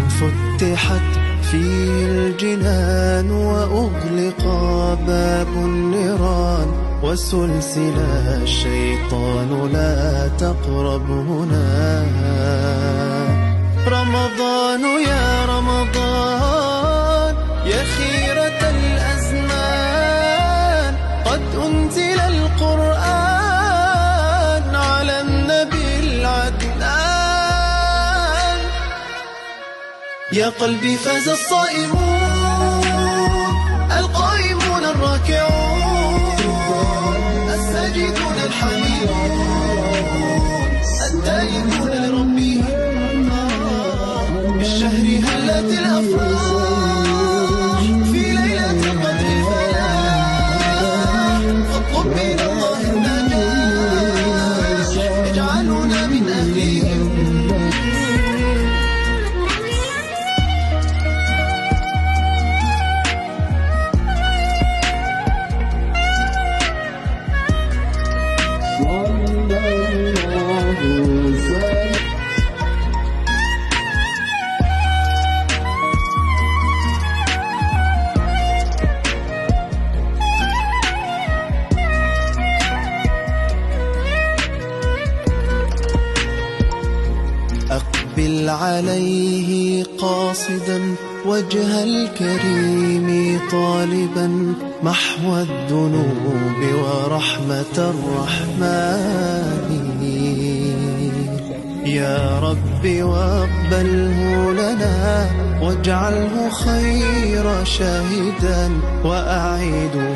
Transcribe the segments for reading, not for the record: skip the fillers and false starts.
فتحت فيه الجنان وأغلق باب النيران وسلسل الشيطان لا تقرب هنا. رمضان يا رمضان يا خيرة الأزمان قد أنزل القرآن على النبي العدنان. يا قلبي فاز الصائمون القائمون الراكعون الساجدون الحميدون التائبون لربهم بالشهر هلت الأفراح في ليلة القدر الفلاح فاطلب من الله النجاح اجعلنا من أهلهم. أقبل عليه قاصدا وجه الكريم طالبا محو الذنوب ورحمة الرحمن. يا رب واقبله لنا واجعله خير شاهدا وأعيده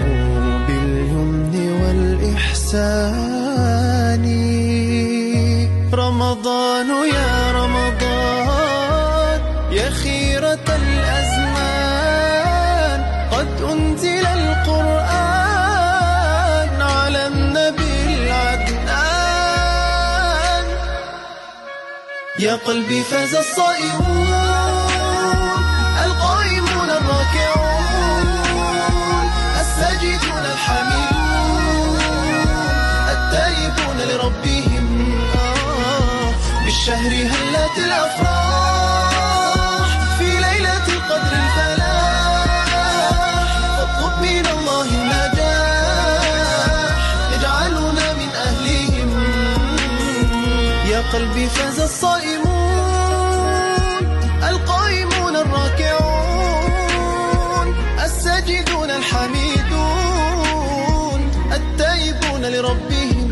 باليمن والإحسان. رمضان يا رمضان يا خيرة الأزمان قد أنزل القرآن على النبي العدنان. يا قلبي فاز الصائمون القائمون الراكعون الساجدون الحميدون التائبون لربهم بالشهر هلت الأفراح في ليلة القدر الفلاح فاطلب من الله النجاح يجعلنا من أهلهم. يا قلبي فاز الصائمون القائمون الراكعون الساجدون الحميدون التائبون لربهم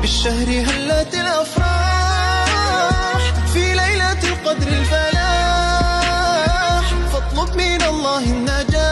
بالشهر هلت الأفراح في ليلة القدر الفلاح فاطلب من الله النجاح